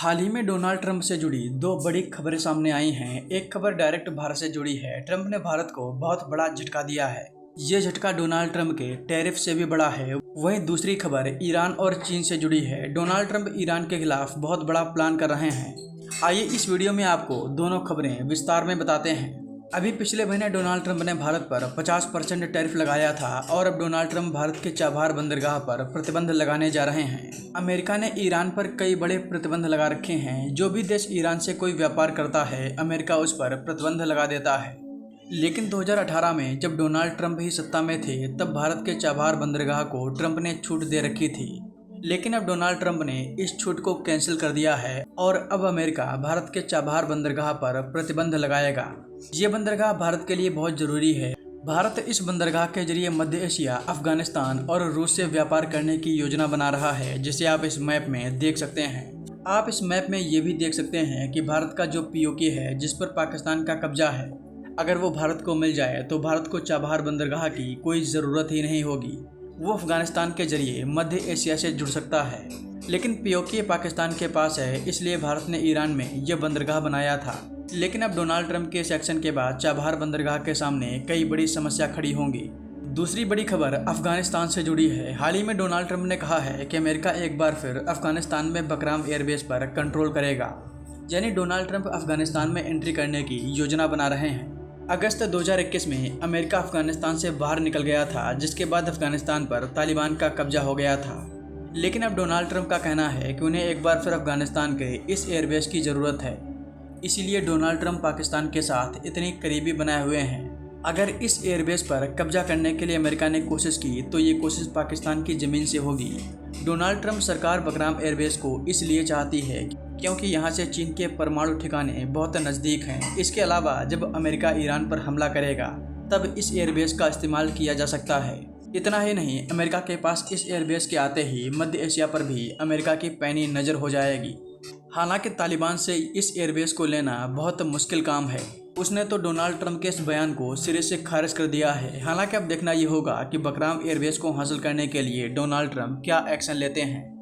हाल ही में Donald Trump से जुड़ी दो बड़ी खबरें सामने आई हैं। एक खबर डायरेक्ट भारत से जुड़ी है। ट्रंप ने भारत को बहुत बड़ा झटका दिया है। ये झटका डोनाल्ड ट्रंप के टैरिफ से भी बड़ा है। वहीं दूसरी खबर ईरान और चीन से जुड़ी है। डोनाल्ड ट्रंप ईरान के खिलाफ बहुत बड़ा प्लान कर रहे हैं। आइए इस वीडियो में आपको दोनों खबरें विस्तार में बताते हैं। अभी पिछले महीने डोनाल्ड ट्रंप ने भारत पर 50% टैरिफ लगाया था और अब डोनाल्ड ट्रंप भारत के चाबहार बंदरगाह पर प्रतिबंध लगाने जा रहे हैं। अमेरिका ने ईरान पर कई बड़े प्रतिबंध लगा रखे हैं। जो भी देश ईरान से कोई व्यापार करता है, अमेरिका उस पर प्रतिबंध लगा देता है। लेकिन 2018 में जब डोनाल्ड ट्रंप ही सत्ता में थे, तब भारत के चाबहार बंदरगाह को ट्रंप ने छूट दे रखी थी। लेकिन अब डोनाल्ड ट्रंप ने इस छूट को कैंसिल कर दिया है और अब अमेरिका भारत के चाबहार बंदरगाह पर प्रतिबंध लगाएगा। ये बंदरगाह भारत के लिए बहुत जरूरी है। भारत इस बंदरगाह के जरिए मध्य एशिया, अफगानिस्तान और रूस से व्यापार करने की योजना बना रहा है, जिसे आप इस मैप में देख सकते हैं। आप इस मैप में ये भी देख सकते हैं कि भारत का जो पीओके है, जिस पर पाकिस्तान का कब्जा है, अगर वो भारत को मिल जाए तो भारत को चाबहार बंदरगाह की कोई ज़रूरत ही नहीं होगी। वो अफगानिस्तान के जरिए मध्य एशिया से जुड़ सकता है। लेकिन पीओके पाकिस्तान के पास है, इसलिए भारत ने ईरान में यह बंदरगाह बनाया था। लेकिन अब डोनाल्ड ट्रंप के इस एक्शन के बाद चाबहार बंदरगाह के सामने कई बड़ी समस्या खड़ी होंगी। दूसरी बड़ी खबर अफगानिस्तान से जुड़ी है। हाल ही में डोनाल्ड ट्रंप ने कहा है कि अमेरिका एक बार फिर अफगानिस्तान में बकराम एयरबेस पर कंट्रोल करेगा। यानी डोनाल्ड ट्रंप अफगानिस्तान में एंट्री करने की योजना बना रहे हैं। अगस्त 2021 में अमेरिका अफगानिस्तान से बाहर निकल गया था, जिसके बाद अफगानिस्तान पर तालिबान का कब्जा हो गया था। लेकिन अब डोनाल्ड ट्रंप का कहना है कि उन्हें एक बार फिर अफगानिस्तान के इस एयरबेस की ज़रूरत है। इसीलिए डोनाल्ड ट्रंप पाकिस्तान के साथ इतनी करीबी बनाए हुए हैं। अगर इस एयरबेस पर कब्जा करने के लिए अमेरिका ने कोशिश की तो ये कोशिश पाकिस्तान की ज़मीन से होगी। डोनाल्ड ट्रंप सरकार बकराम एयरबेस को इसलिए चाहती है क्योंकि यहाँ से चीन के परमाणु ठिकाने बहुत नज़दीक हैं। इसके अलावा जब अमेरिका ईरान पर हमला करेगा तब इस एयरबेस का इस्तेमाल किया जा सकता है। इतना ही नहीं, अमेरिका के पास इस एयरबेस के आते ही मध्य एशिया पर भी अमेरिका की पैनी नज़र हो जाएगी। हालांकि तालिबान से इस एयरबेस को लेना बहुत मुश्किल काम है। उसने तो डोनाल्ड ट्रंप के इस बयान को सिरे से खारिज कर दिया है। हालांकि अब देखना ये होगा कि बकराम एयरबेस को हासिल करने के लिए डोनाल्ड ट्रंप क्या एक्शन लेते हैं।